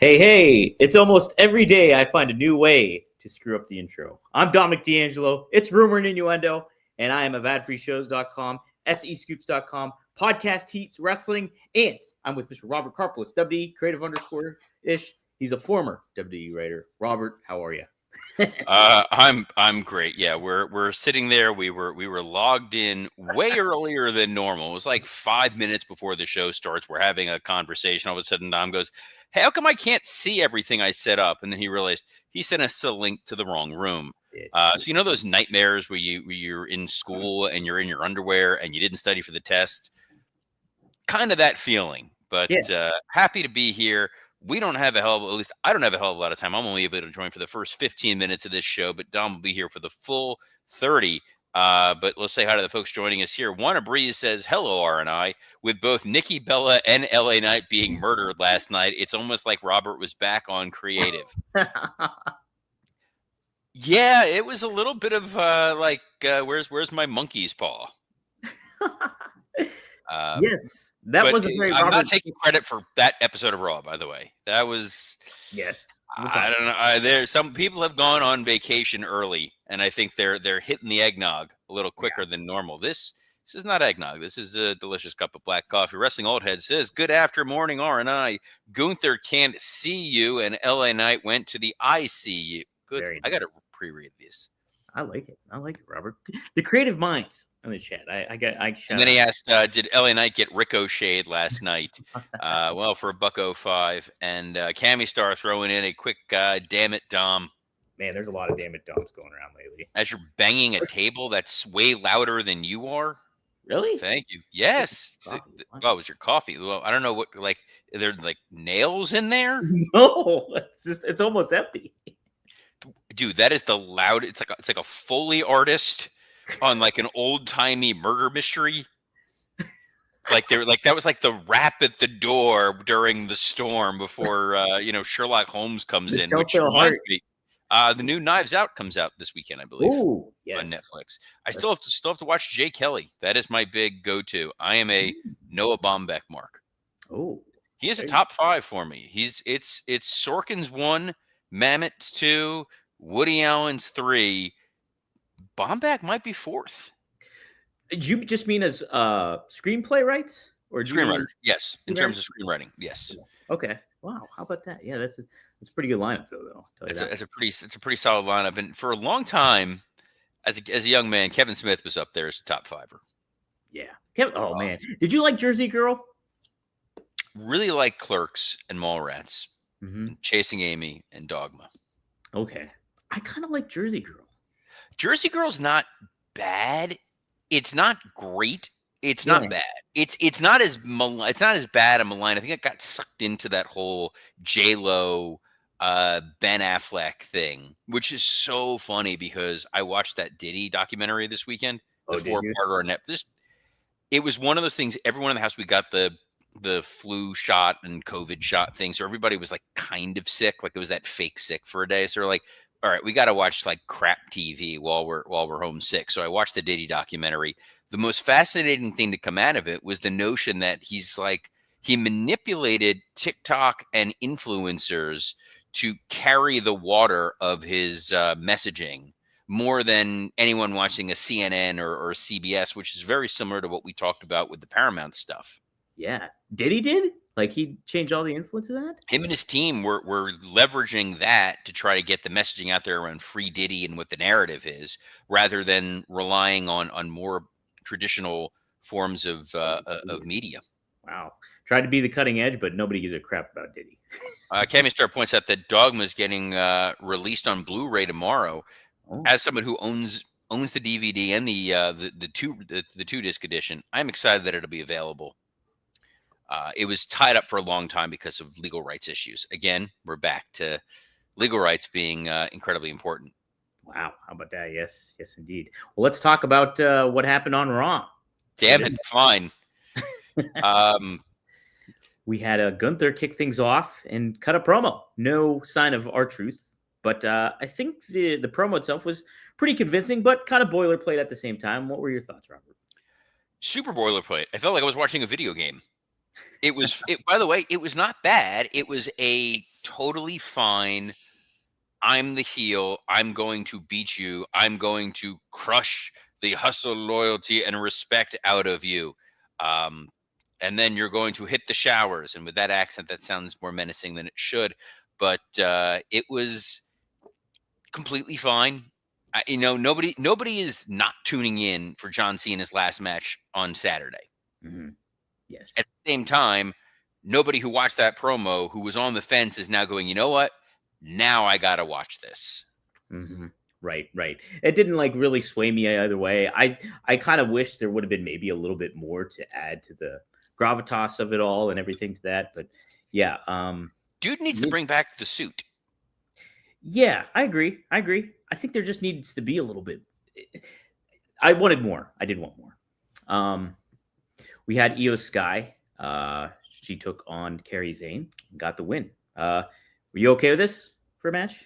Hey, it's almost every day I find a new way to screw up the intro. I'm Dominic D'Angelo. It's Rumor and Innuendo, and I am of adfreeshows.com, SEScoops.com, Podcast Heats, Wrestling, and I'm with Mr. Robert Karpelis, WD creative _ish. He's a former WD writer. Robert, how are you? I'm great. Yeah, we're sitting there. We were logged in way earlier than normal. It was like 5 minutes before the show starts. We're having a conversation. All of a sudden, Dom goes, "Hey, how come I can't see everything I set up?" And then he realized he sent us a link to the wrong room. So you know those nightmares where you're in school and you're in your underwear and you didn't study for the test. Kind of that feeling. But Yes. happy to be here. We don't have at least I don't have a hell of a lot of time. I'm only able to join for the first 15 minutes of this show, but Dom will be here for the full 30. But let's say hi to the folks joining us here. Wanna Breeze says, hello, R&I. With both Nikki Bella and LA Knight being murdered last night, it's almost like Robert was back on creative. Yeah, it was a little bit of where's my monkey's paw? Yes. That was a great I'm Robert. not taking credit for that episode of Raw, by the way. That was Yes. I don't know. There's some people have gone on vacation early, and I think they're hitting the eggnog a little quicker than normal. This is not eggnog. This is a delicious cup of black coffee. Wrestling Old Head says, "Good after morning, R&I. Gunther can't see you, and LA Knight went to the ICU." Good. Very I got to nice. pre-read this. I like it, Robert. The creative minds in the chat. And then he asked, "Did LA Knight get ricocheted last night?" Well, for $1.05, and Cammy Star throwing in a quick, "Damn it, Dom." Man, there's a lot of damn it Doms going around lately. As you're banging a table that's way louder than you are. Really? Thank you. Yes. Oh, it was your coffee. Well, I don't know what, like, are there like nails in there? No, it's almost empty. Dude, that is the loud. It's like a Foley artist on like an old timey murder mystery. Like that was like the rap at the door during the storm before Sherlock Holmes comes in, which reminds me. The new Knives Out comes out this weekend, I believe. Ooh, yes. On Netflix. I still have to watch Jay Kelly. That is my big go-to. I am a Noah Baumbach mark. Oh, he is a top 5 for me. It's Sorkin's 1, Mamet's 2, Woody Allen's 3. Baumbach might be 4th. Do you just mean as screenplay rights or screenwriter? Yes, in terms of screenwriting, yes. Okay. Wow, how about that? Yeah, that's a pretty good lineup though. It's a pretty solid lineup, and for a long time, as a young man, Kevin Smith was up there as a top 5er. Yeah, Kevin. Oh man, did you like Jersey Girl? Really like Clerks and Mallrats, and Chasing Amy and Dogma. Okay, I kind of like Jersey Girl. Jersey Girl's not bad. It's not great. It's not bad. It's not as bad a malign. I think it got sucked into that whole J-Lo, Ben Affleck thing, which is so funny because I watched that Diddy documentary this weekend, the 4-parter on Netflix. It was one of those things. Everyone in the house, we got the flu shot and COVID shot thing, so everybody was like kind of sick, like it was that fake sick for a day. So we're like, all right, we got to watch like crap TV while we're home sick. So I watched the Diddy documentary. The most fascinating thing to come out of it was the notion that he manipulated TikTok and influencers to carry the water of his messaging more than anyone watching a CNN or CBS, which is very similar to what we talked about with the Paramount stuff. Yeah. Diddy did? Like he changed all the influence of that? Him and his team were leveraging that to try to get the messaging out there around free Diddy and what the narrative is, rather than relying on more traditional forms of media. Wow. Tried to be the cutting edge, but nobody gives a crap about Diddy. Cammy Star points out that Dogma is getting released on Blu-ray tomorrow. Oh. As someone who owns the DVD and the two disc edition, I'm excited that it'll be available. It was tied up for a long time because of legal rights issues. Again, we're back to legal rights being incredibly important. Wow. How about that? Yes, indeed. Well, let's talk about what happened on Raw. Damn it. Fine. We had Gunther kick things off and cut a promo. No sign of R-Truth, but I think the promo itself was pretty convincing, but kind of boilerplate at the same time. What were your thoughts, Robert? Super boilerplate. I felt like I was watching a video game. By the way, it was not bad. It was a totally fine. I'm the heel. I'm going to beat you. I'm going to crush the hustle, loyalty, and respect out of you. And then you're going to hit the showers. And with that accent, that sounds more menacing than it should. But it was completely fine. Nobody is not tuning in for John Cena's last match on Saturday. Mm-hmm. Yes. At the same time, nobody who watched that promo who was on the fence is now going, you know what? Now I got to watch this. Mm-hmm. Right. It didn't like really sway me either way. I kind of wish there would have been maybe a little bit more to add to the gravitas of it all and everything to that. But yeah, dude needs to bring back the suit. Yeah, I agree. I think there just needs to be a little bit. I wanted more. I did want more. We had Io Sky. She took on Kairi Sane and got the win. Were you okay with this for a match?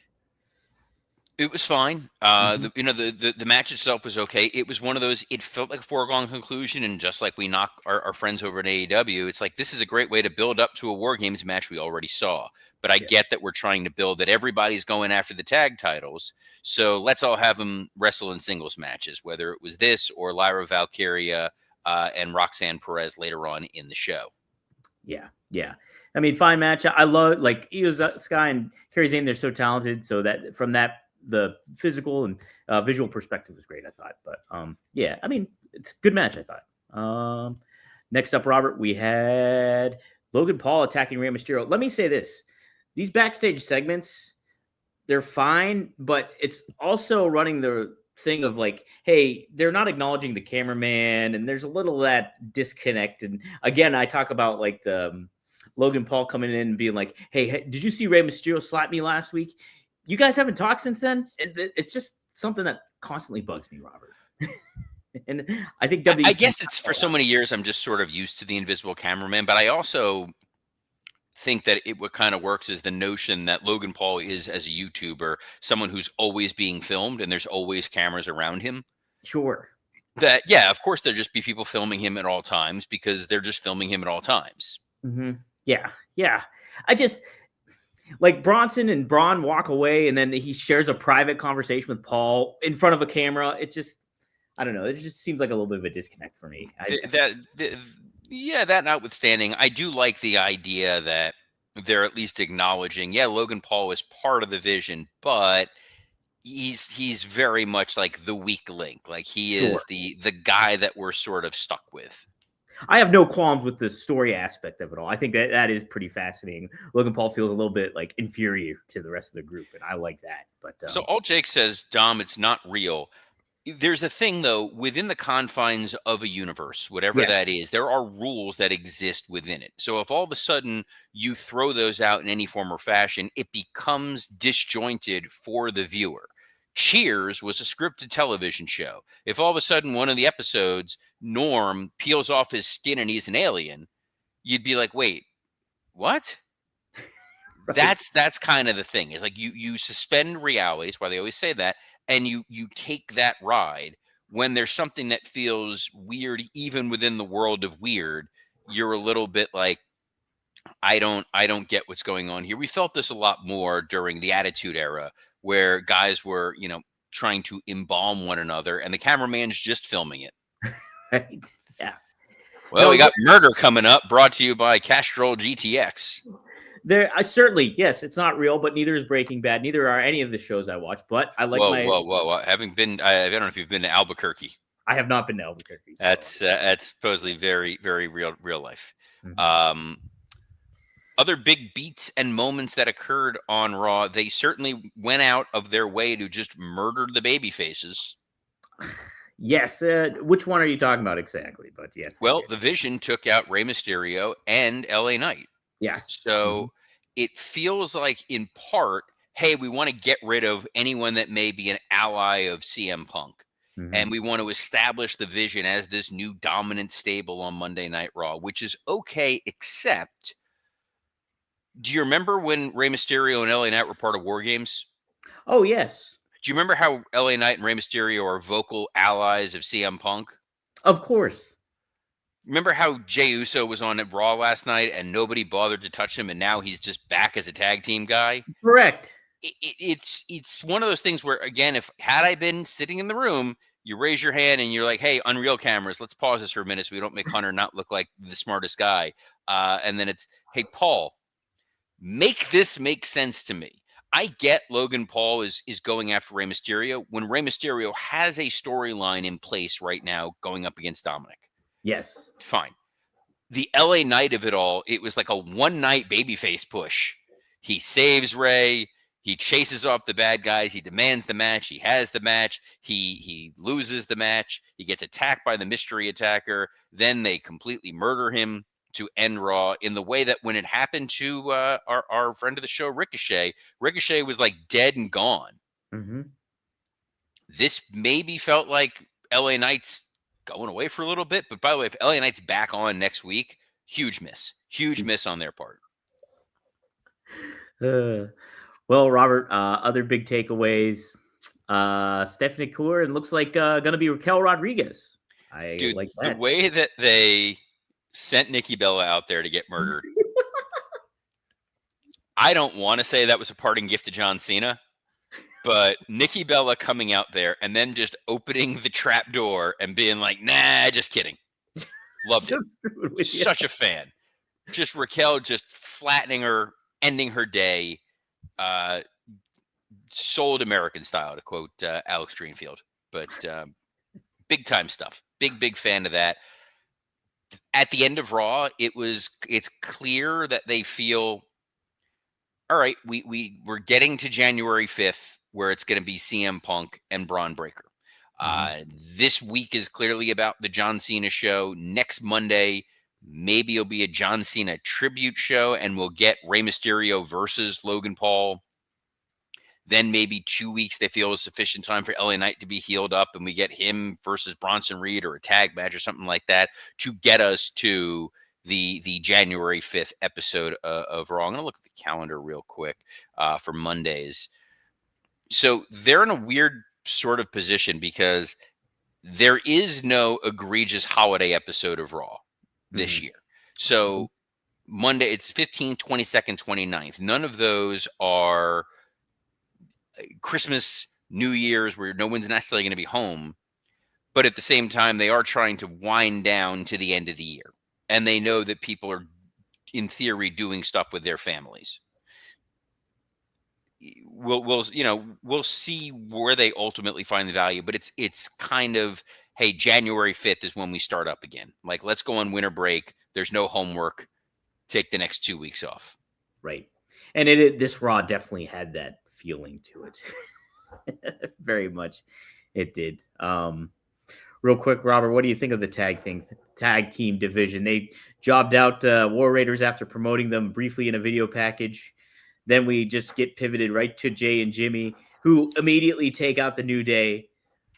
It was fine. The match itself was okay. It was one of those, it felt like a foregone conclusion. And just like we knock our friends over at AEW, it's like, this is a great way to build up to a War Games match we already saw. But I get that we're trying to build that everybody's going after the tag titles. So let's all have them wrestle in singles matches, whether it was this or Lyra Valkyria and Roxanne Perez later on in the show. Yeah. I mean, fine match. I love like Io Sky and Kairi Sane. They're so talented. So that from that, the physical and visual perspective was great, I thought. But yeah, I mean, it's a good match, I thought. Next up, Robert, we had Logan Paul attacking Rey Mysterio. Let me say this. These backstage segments, they're fine, but it's also running the thing of like, hey, they're not acknowledging the cameraman, and there's a little of that disconnect. And again, I talk about like the Logan Paul coming in and being like, hey, did you see Rey Mysterio slap me last week? You guys haven't talked since then? It's just something that constantly bugs me, Robert. And I think I guess it's for so many years I'm just sort of used to the invisible cameraman, but I also think that what kind of works is the notion that Logan Paul is, as a YouTuber, someone who's always being filmed and there's always cameras around him. Sure. That, yeah, of course there'll just be people filming him at all times because they're just filming him at all times. Mm-hmm. Yeah. I just... like Bronson and Braun walk away and then he shares a private conversation with Paul in front of a camera. It just, I don't know. It just seems like a little bit of a disconnect for me. That notwithstanding, I do like the idea that they're at least acknowledging, Logan Paul is part of the vision, but he's very much like the weak link. Like he is the guy that we're sort of stuck with. I have no qualms with the story aspect of it all. I think that is pretty fascinating. Logan Paul feels a little bit like inferior to the rest of the group, and I like that. But so all Jake says, Dom, it's not real. There's a thing, though, within the confines of a universe, whatever that is, there are rules that exist within it. So if all of a sudden you throw those out in any form or fashion, it becomes disjointed for the viewer. Cheers was a scripted television show. If all of a sudden one of the episodes, Norm peels off his skin and he's an alien, you'd be like, wait, what? Right. That's kind of the thing. It's like you suspend reality. That's why they always say that. And you take that ride when there's something that feels weird, even within the world of weird. You're a little bit like, I don't get what's going on here. We felt this a lot more during the Attitude Era, where guys were, trying to embalm one another, and the cameraman's just filming it. Right? Yeah. Well, we got Murder coming up, brought to you by Castrol GTX. I certainly, yes, it's not real, but neither is Breaking Bad. Neither are any of the shows I watch. But I like Whoa! I don't know if you've been to Albuquerque. I have not been to Albuquerque. So. That's supposedly very, very real life. Mm-hmm. Other big beats and moments that occurred on Raw, they certainly went out of their way to just murder the baby faces. Yes. Which one are you talking about exactly? But yes. Well, the Vision took out Rey Mysterio and LA Knight. Yes. So it feels like, in part, hey, we want to get rid of anyone that may be an ally of CM Punk. Mm-hmm. And we want to establish the Vision as this new dominant stable on Monday Night Raw, which is okay, except... do you remember when Rey Mysterio and LA Knight were part of War Games? Oh, yes. Do you remember how LA Knight and Rey Mysterio are vocal allies of CM Punk? Of course. Remember how Jey Uso was on Raw last night and nobody bothered to touch him, and now he's just back as a tag team guy? Correct. It's one of those things where, again, if had I been sitting in the room, you raise your hand and you're like, "Hey, Unreal cameras, let's pause this for a minute so we don't make Hunter not look like the smartest guy." And then it's, "Hey, Paul, make this make sense to me." I get Logan Paul is going after Rey Mysterio when Rey Mysterio has a storyline in place right now going up against Dominic. Yes. Fine. The LA Knight of it all, it was like a one-night babyface push. He saves Rey. He chases off the bad guys. He demands the match. He has the match. He loses the match. He gets attacked by the mystery attacker. Then they completely murder him to end Raw in the way that when it happened to our friend of the show, Ricochet was like dead and gone. Mm-hmm. This maybe felt like LA Knight's going away for a little bit. But by the way, if LA Knight's back on next week, huge miss on their part. Well, Robert, other big takeaways. Stephanie Kaur, and looks like going to be Raquel Rodriguez. Dude, like that. The way that they sent Nikki Bella out there to get murdered. I don't want to say that was a parting gift to John Cena, but Nikki Bella coming out there and then just opening the trap door and being like, "Nah, just kidding." Loved it. Such a fan. Just Raquel just flattening her, ending her day. Sold American style, to quote Alex Greenfield. But big time stuff. Big fan of that. At the end of Raw, it's clear that they feel, all right, we're getting to January 5th where it's going to be CM Punk and Braun Breaker. This week is clearly about the John Cena show. Next Monday, maybe it'll be a John Cena tribute show, and we'll get Rey Mysterio versus Logan Paul. Then maybe 2 weeks they feel is sufficient time for LA Knight to be healed up, and we get him versus Bronson Reed or a tag match or something like that to get us to the January 5th episode of Raw. I'm going to look at the calendar real quick for Mondays. So they're in a weird sort of position because there is no egregious holiday episode of Raw this year. So Monday, it's 15th, 22nd, 29th. None of those are Christmas, New Year's, where no one's necessarily going to be home. But at the same time, they are trying to wind down to the end of the year. And they know that people are, in theory, doing stuff with their families. We'll see where they ultimately find the value, but it's kind of, hey, January 5th is when we start up again. Like, let's go on winter break. There's no homework. Take the next 2 weeks off. Right. And this Raw definitely had that feeling to it. Very much it did. Real quick, Robert, what do you think of the tag team division? They jobbed out War Raiders after promoting them briefly in a video package. Then we just get pivoted right to Jay and Jimmy, who immediately take out the New Day.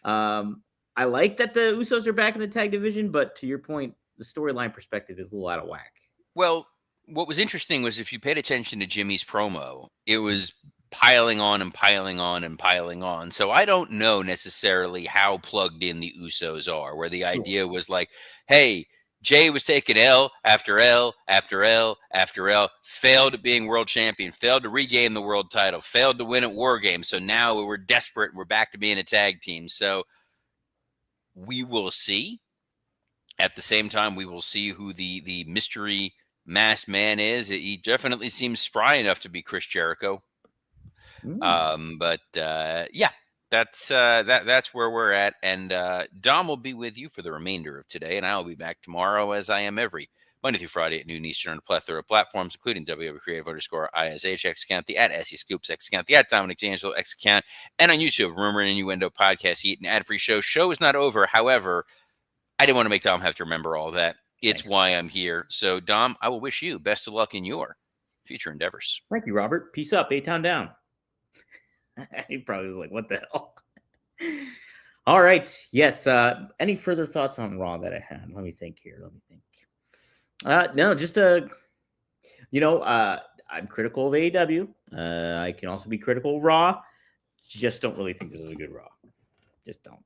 I like that the Usos are back in the tag division, but to your point, the storyline perspective is a little out of whack. Well, what was interesting was if you paid attention to Jimmy's promo, it was piling on and piling on and piling on. So I don't know necessarily how plugged in the Usos are, where the idea was like, hey, Jay was taking L after L after L after L, failed at being world champion, failed to regain the world title, failed to win at War Games. So now we're desperate and we're back to being a tag team. So we will see. At the same time, we will see who the mystery masked man is. He definitely seems spry enough to be Chris Jericho. But yeah, that's where we're at. And Dom will be with you for the remainder of today, and I'll be back tomorrow, as I am every Monday through Friday at noon Eastern on a plethora of platforms, including WWCreative_ISH X account, the @SE Scoops X account, the @Dominic D'Angelo X account, and on YouTube, Rumor and Innuendo Podcast Heat, an ad-free show. Show is not over. However, I didn't want to make Dom have to remember all that. It's why I'm here. So, Dom, I will wish you best of luck in your future endeavors. Thank you, Robert. Peace up. A-Town down. He probably was like, what the hell? All right. Yes. Any further thoughts on Raw that I had? Let me think here. No, just I'm critical of AEW. I can also be critical of Raw. Just don't really think this is a good Raw. Just don't.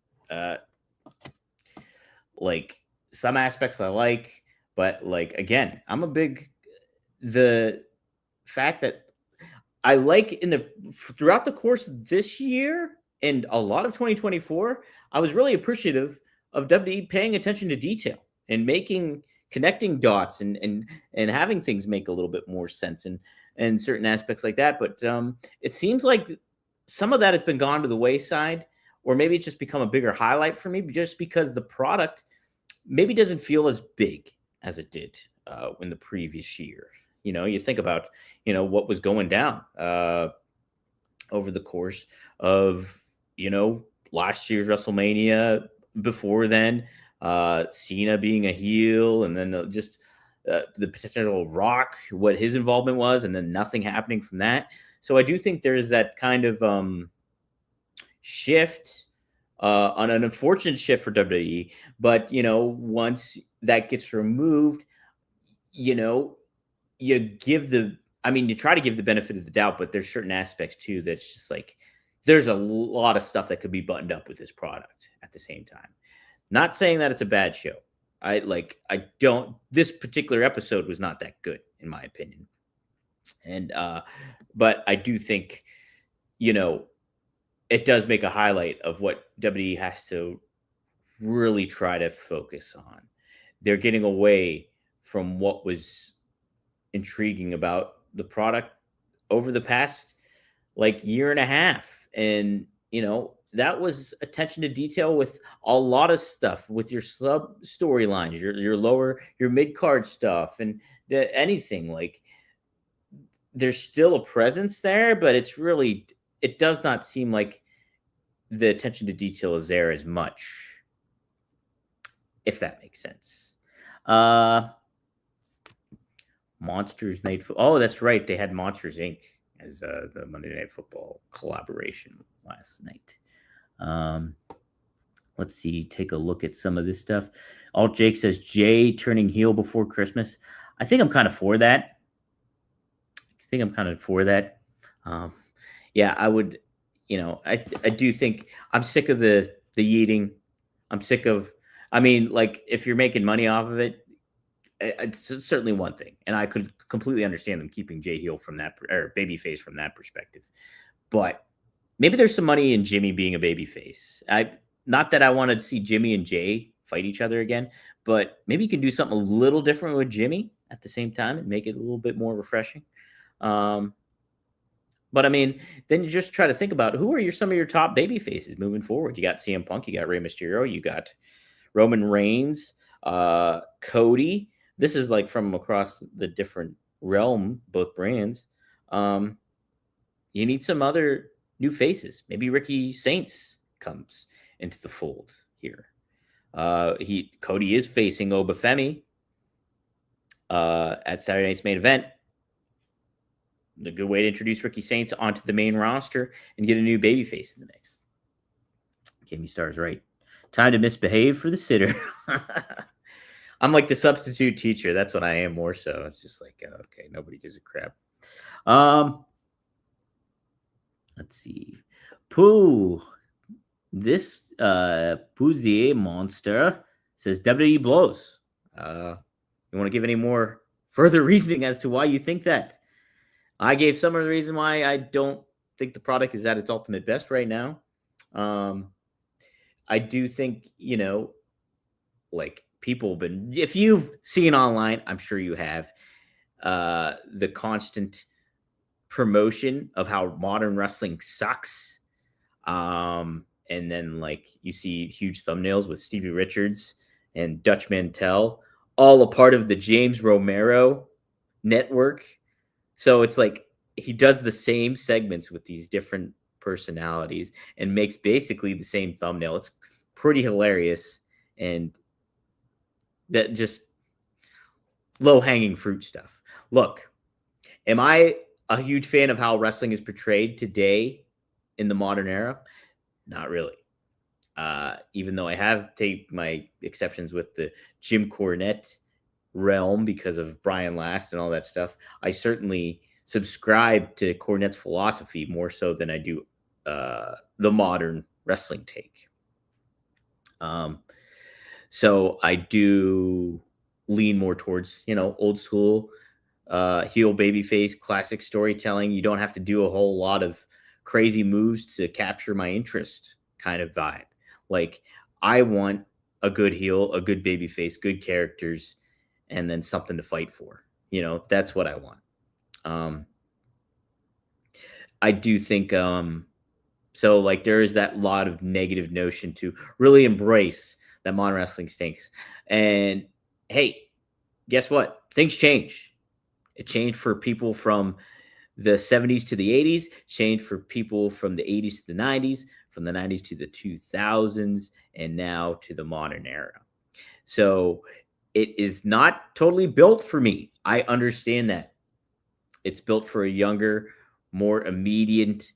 some aspects I like, but like again, I'm a big the fact that I like in the throughout the course of this year and a lot of 2024, I was really appreciative of WWE paying attention to detail and making connecting dots and having things make a little bit more sense and certain aspects like that. But it seems like some of that has been gone to the wayside, or maybe it's just become a bigger highlight for me, just because the product maybe doesn't feel as big as it did in the previous year. You think about what was going down over the course of last year's WrestleMania. Before then, Cena being a heel, and then just the potential Rock, what his involvement was, and then nothing happening from that. So I do think there's that kind of shift, on an unfortunate shift for WWE. But once that gets removed, you know, you give the I mean, you try to give the benefit of the doubt, but there's certain aspects too that's just like there's a lot of stuff that could be buttoned up with this product at the same time. Not saying that it's a bad show. I don't this particular episode was not that good in my opinion. And but I do think, you know, it does make a highlight of what WWE has to really try to focus on. They're getting away from what was intriguing about the product over the past like year and a half. And, that was attention to detail with a lot of stuff with your sub storylines, your mid card stuff, and anything like there's still a presence there, but it does not seem like the attention to detail is there as much, if that makes sense. Monsters Night Oh, that's right. They had Monsters Inc. as the Monday Night Football collaboration last night. Let's see. Take a look at some of this stuff. Alt Jake says Jay turning heel before Christmas. I think I'm kind of for that. Yeah, I would. I do think I'm sick of the eating. I'm sick of. I mean, like if you're making money off of it, it's certainly one thing, and I could completely understand them keeping Jay heel from that or babyface from that perspective. But maybe there's some money in Jimmy being a babyface. Not that I want to see Jimmy and Jay fight each other again, but maybe you can do something a little different with Jimmy at the same time and make it a little bit more refreshing. But I mean, then you just try to think about who are some of your top baby faces moving forward. You got CM Punk, you got Rey Mysterio, you got Roman Reigns, Cody. This is like from across the different realm, both brands. You need some other new faces. Maybe Ricky Saints comes into the fold here. Cody is facing Obafemi at Saturday night's main event. A good way to introduce Ricky Saints onto the main roster and get a new babyface in the mix. Kimmy Star's right. Time to misbehave for the sitter. I'm like the substitute teacher. That's what I am more so. It's just like, okay, nobody gives a crap. Let's see. Pooh. This Pouzier monster says WWE blows. You want to give any more further reasoning as to why you think that? I gave some of the reason why I don't think the product is at its ultimate best right now. I do think, like people have been, if you've seen online, I'm sure you have, the constant promotion of how modern wrestling sucks. And then like you see huge thumbnails with Stevie Richards and Dutch Mantel, all a part of the James Romero network. So it's like he does the same segments with these different personalities and makes basically the same thumbnail. It's pretty hilarious, and that just low-hanging fruit stuff. Look, am I a huge fan of how wrestling is portrayed today in the modern era? Not really. Even though I have taken my exceptions with the Jim Cornette realm because of Brian Last and all that stuff, I certainly subscribe to Cornette's philosophy more so than I do the modern wrestling take. So I do lean more towards, old school heel babyface classic storytelling. You don't have to do a whole lot of crazy moves to capture my interest kind of vibe. Like I want a good heel, a good babyface, good characters, and then something to fight for. That's what I want. Um, I do think so like there is that lot of negative notion to really embrace that modern wrestling stinks. And hey, guess what? Things change. It changed for people from the 70s to the 80s, changed for people from the 80s to the 90s, from the 90s to the 2000s, and now to the modern era. So it is not totally built for me. I understand that. It's built for a younger, more immediate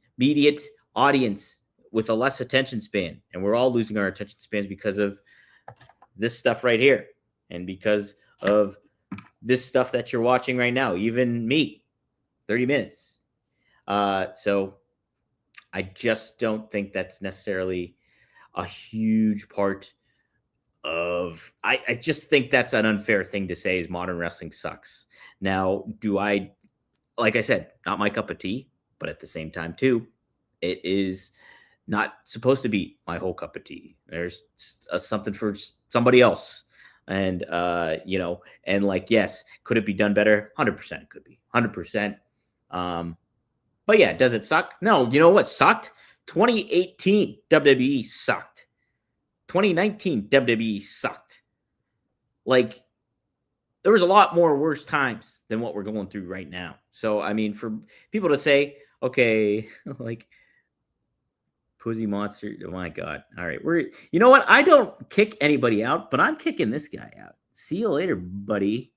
audience with a less attention span. And we're all losing our attention spans because of this stuff right here and because of this stuff that you're watching right now, even me, 30 minutes. So I just don't think that's necessarily a huge part of, I just think that's an unfair thing to say is modern wrestling sucks. Now, like I said, not my cup of tea, but at the same time too, it is not supposed to be my whole cup of tea. There's something for somebody else. And, and like, yes, could it be done better? 100% could be 100%. But yeah, does it suck? No, you know what sucked? 2018 WWE sucked. 2019 WWE sucked. Like, there was a lot more worse times than what we're going through right now. So, I mean, for people to say, okay, like, Pussy Monster, oh my God. All right. You know what? I don't kick anybody out, but I'm kicking this guy out. See you later, buddy.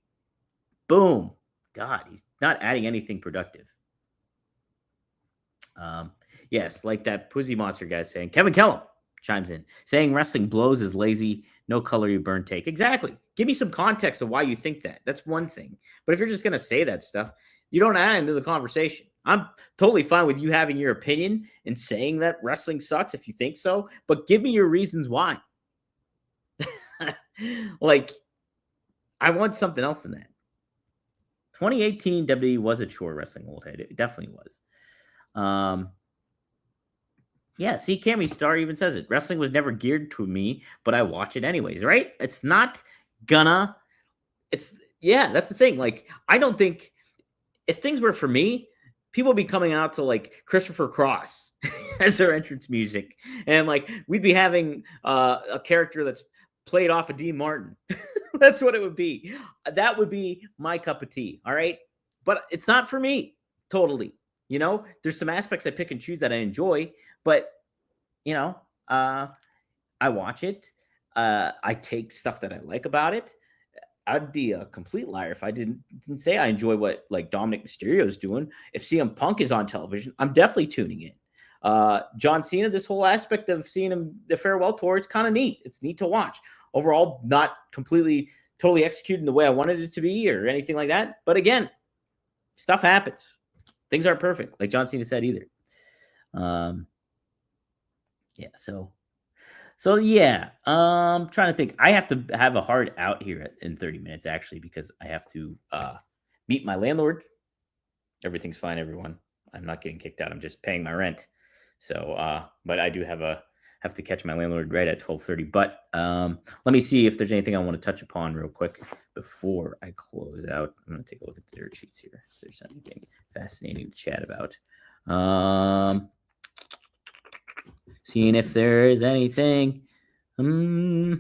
Boom. God, he's not adding anything productive. Yes, like that Pussy Monster guy saying, Kevin Kellum chimes in, saying wrestling blows is lazy, no color you burn take. Exactly. Give me some context of why you think that. That's one thing. But if you're just going to say that stuff, you don't add into the conversation. I'm totally fine with you having your opinion and saying that wrestling sucks if you think so, but give me your reasons why. Like, I want something else than that. 2018 WWE was a chore wrestling old head. It definitely was. Yeah, see, Cammy Star even says it. Wrestling was never geared to me, but I watch it anyways, right? It's not gonna. That's the thing. Like, I don't think if things were for me, people would be coming out to like Christopher Cross as their entrance music, and like we'd be having a character that's played off of Dean Martin. That's what it would be. That would be my cup of tea. All right, but it's not for me totally. There's some aspects I pick and choose that I enjoy, but I watch it. I take stuff that I like about it. I'd be a complete liar if I didn't say I enjoy what like Dominic Mysterio is doing. If CM Punk is on television, I'm definitely tuning in. John Cena, this whole aspect of seeing him the farewell tour, it's kind of neat. It's neat to watch. Overall, not completely, totally executing the way I wanted it to be or anything like that. But again, stuff happens. Things aren't perfect, like John Cena said either. Yeah, so yeah, trying to think. I have to have a hard out here in 30 minutes actually because I have to meet my landlord. Everything's fine, everyone. I'm not getting kicked out. I'm just paying my rent. So, but I do have to catch my landlord right at 12:30. But let me see if there's anything I want to touch upon real quick before I close out. I'm going to take a look at the dirt sheets here. If there's anything fascinating to chat about. Seeing if there is anything. Not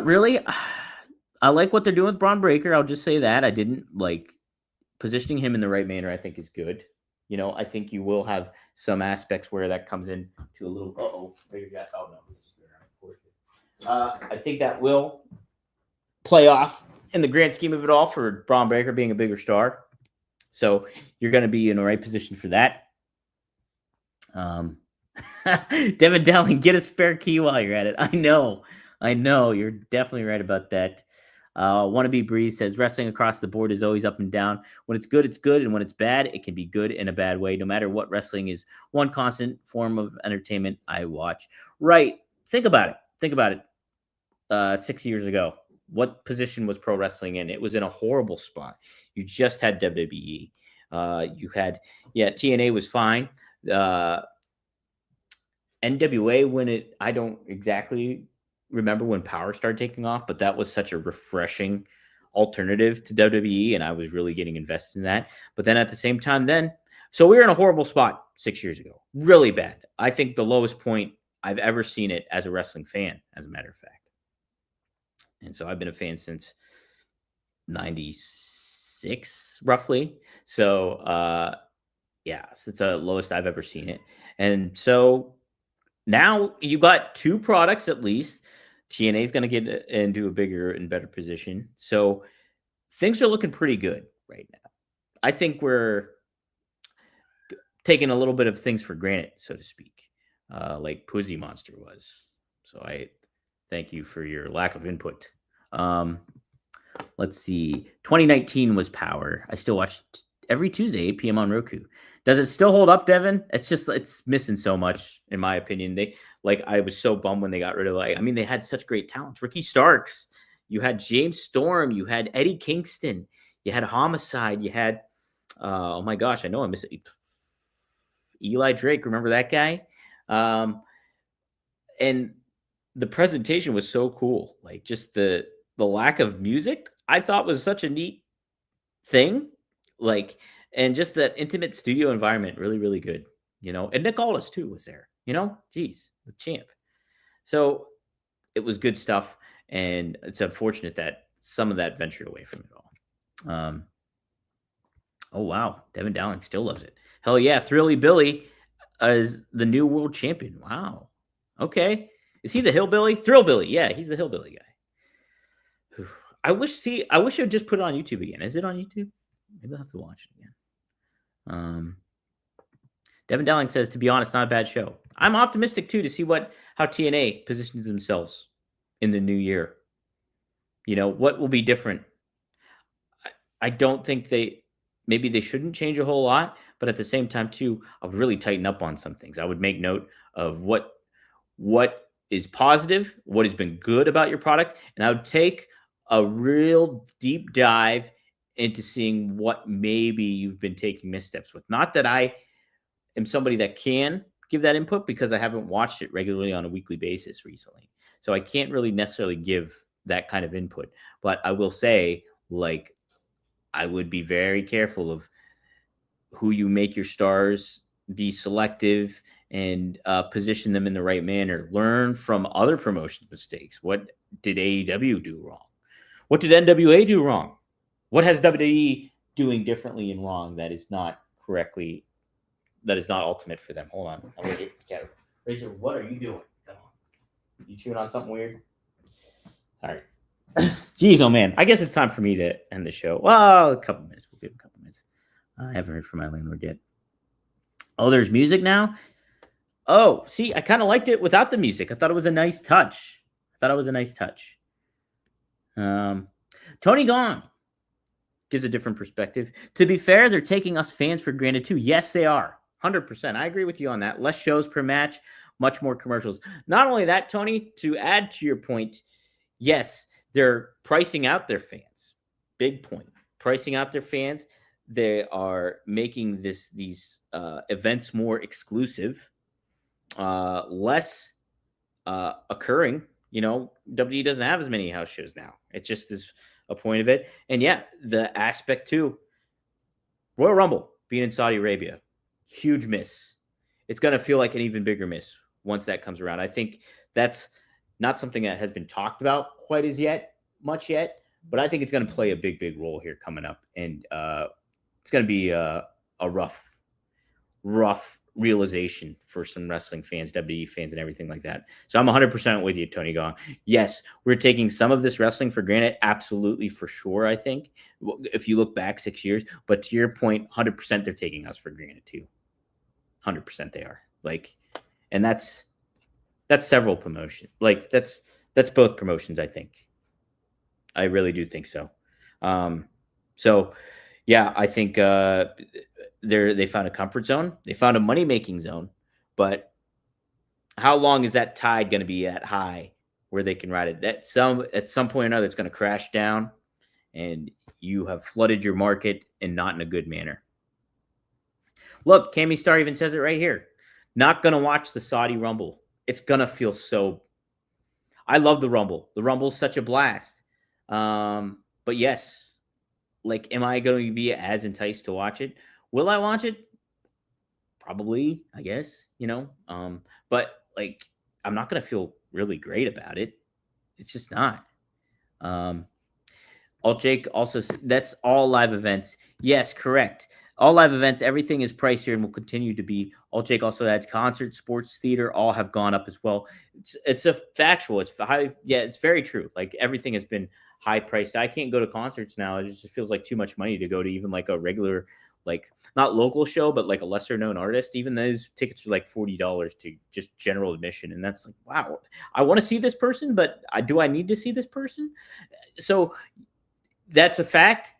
really. I like what they're doing with Braun Breaker. I'll just say that. I didn't like positioning him in the right manner, I think is good. I think you will have some aspects where that comes in to a little. I think that will play off in the grand scheme of it all for Braun Breaker being a bigger star. So you're going to be in the right position for that. Devin Dowling, get a spare key while you're at it. I know. You're definitely right about that. Wannabe Breeze says wrestling across the board is always up and down. When it's good, it's good, and when it's bad, it can be good in a bad way. No matter what, wrestling is one constant form of entertainment I watch. Right? Think about it. Think about it. 6 years ago, what position was pro wrestling in? It was in a horrible spot. You just had WWE. You had TNA was fine. NWA I don't exactly remember when Power started taking off, but that was such a refreshing alternative to WWE, and I was really getting invested in that. But then at the same time, so we were in a horrible spot 6 years ago, really bad. I think the lowest point I've ever seen it as a wrestling fan, as a matter of fact. And so I've been a fan since 96, roughly. So, it's the lowest I've ever seen it. And so now you got two products at least. TNA is going to get into a bigger and better position. So things are looking pretty good right now. I think we're taking a little bit of things for granted, so to speak, like Pussy Monster was. So I thank you for your lack of input. Let's see. 2019 was Power. I still watch every Tuesday, 8 p.m. on Roku. Does it still hold up, Devin? It's missing so much, in my opinion. I was so bummed when they got rid of they had such great talents. Ricky Starks, you had James Storm, you had Eddie Kingston, you had Homicide, you had oh my gosh, I know I miss it. Eli Drake, remember that guy? And the presentation was so cool. Like just the lack of music, I thought was such a neat thing. And just that intimate studio environment, really, really good. And Nick Aldis too was there. Geez, the champ. So it was good stuff, and it's unfortunate that some of that ventured away from it all. Oh wow, Devin Dowling still loves it. Hell yeah, Thrilly Billy is the new world champion. Wow. Okay, is he the hillbilly? Thrill Billy, yeah, he's the hillbilly guy. I wish I'd just put it on YouTube again. Is it on YouTube? Maybe I'll have to watch it again. Devin Dowling says, to be honest, not a bad show. I'm optimistic too to see how TNA positions themselves in the new year. What will be different. I don't think maybe they shouldn't change a whole lot, but at the same time too, I would really tighten up on some things. I would make note of what is positive, what has been good about your product, and I would take a real deep dive into seeing what maybe you've been taking missteps with. Not that I am somebody that can give that input because I haven't watched it regularly on a weekly basis recently. So I can't really necessarily give that kind of input. But I will say, I would be very careful of who you make your stars, be selective, and position them in the right manner. Learn from other promotions' mistakes. What did AEW do wrong? What did NWA do wrong? What has WWE doing differently and wrong that is not ultimate for them? Hold on. I'm going to get Razor, what are you doing? Come on. You chewing on something weird? All right. Jeez, oh man. I guess it's time for me to end the show. Well, a couple minutes. We'll give him a couple minutes. I haven't heard from my landlord yet. Oh, there's music now? Oh, see, I kind of liked it without the music. I thought it was a nice touch. Tony Gong gives a different perspective. To be fair, they're taking us fans for granted too. Yes, they are. 100%. I agree with you on that. Less shows per match, much more commercials. Not only that, Tony, to add to your point, yes, they're pricing out their fans. Big point. Pricing out their fans. They are making these events more exclusive, less occurring. WWE doesn't have as many house shows now. It just is a point of it. And yeah, the aspect too. Royal Rumble being in Saudi Arabia, huge miss. It's going to feel like an even bigger miss once that comes around. I think that's not something that has been talked about quite as much yet, but I think it's going to play a big, big role here coming up. And it's going to be a rough realization for some wrestling fans, WWE fans, and everything like that. So I'm 100% with you, Tony Gong. Yes, we're taking some of this wrestling for granted. Absolutely, for sure, I think, if you look back 6 years. But to your point, 100% they're taking us for granted too. 100% they are. And that's several promotions. That's both promotions, I think. I really do think so. So yeah, I think they found a comfort zone. They found a money making zone, but how long is that tide going to be at high where they can ride it? That some at some point or another, it's going to crash down, and you have flooded your market and not in a good manner. Look, Cammy Star even says it right here. Not going to watch the Saudi Rumble. It's going to feel so. I love the Rumble. The Rumble's such a blast. But yes, like, am I going to be as enticed to watch it? Will I watch it? Probably, I guess, but like, I'm not going to feel really great about it. It's just not. Um, Alt Jake also, that's all live events. Yes, correct. All live events, everything is pricier and will continue to be. Alt Jake also adds concerts, sports, theater, all have gone up as well. It's a factual. It's high. Yeah, it's very true. Like, everything has been high priced. I can't go to concerts now. It just feels like too much money to go to even like a regular, like, not local show, but like a lesser known artist. Even those tickets are like $40 to just general admission, and that's like, wow. I want to see this person, but do I need to see this person? So that's a fact.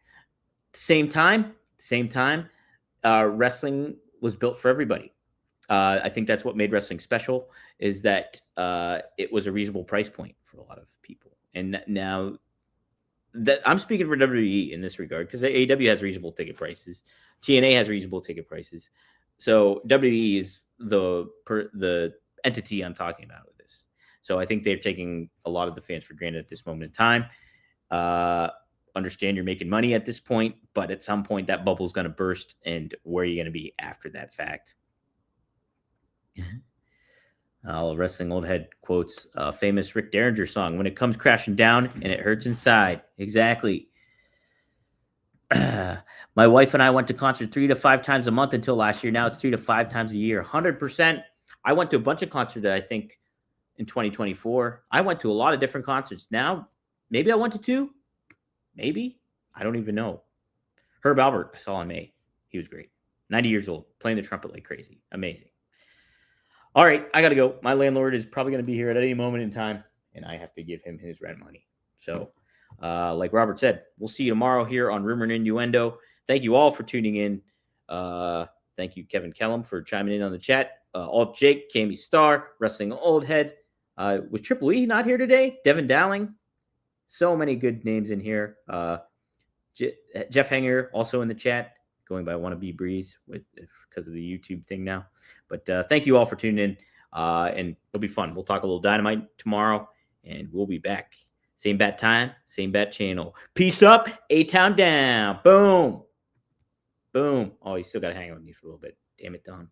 Same time, wrestling was built for everybody. I think that's what made wrestling special, is that it was a reasonable price point for a lot of people. And now that I'm speaking for WWE in this regard, because AEW has reasonable ticket prices, TNA has reasonable ticket prices. So WWE is the entity I'm talking about with this. So I think they're taking a lot of the fans for granted at this moment in time. Understand you're making money at this point, but at some point that bubble is going to burst, and where are you going to be after that fact? Wrestling old head quotes famous Rick Derringer song, "When it comes crashing down and it hurts inside." Exactly. My wife and I went to concert 3 to 5 times a month until last year. Now it's 3 to 5 times a year. 100%. I went to a bunch of concerts that I think in 2024. I went to a lot of different concerts. Now, maybe I went to 2. Maybe. I don't even know. Herb Albert, I saw in May. He was great. 90 years old, playing the trumpet like crazy. Amazing. All right, I got to go. My landlord is probably going to be here at any moment in time, and I have to give him his rent money. So, like Robert said, we'll see you tomorrow here on Rumor and Innuendo. Thank you all for tuning in. Thank you, Kevin Kellum, for chiming in on the chat. Alt Jake, Cammy Star, Wrestling Old Head. Was Triple E not here today? Devin Dowling. So many good names in here. Jeff Hanger also in the chat, going by Wannabe Breeze because of the YouTube thing now. But thank you all for tuning in, and it'll be fun. We'll talk a little Dynamite tomorrow, and we'll be back. Same bat time, same bat channel. Peace up, A-Town down. Boom. Boom. Oh, you still got to hang out with me for a little bit. Damn it, Don.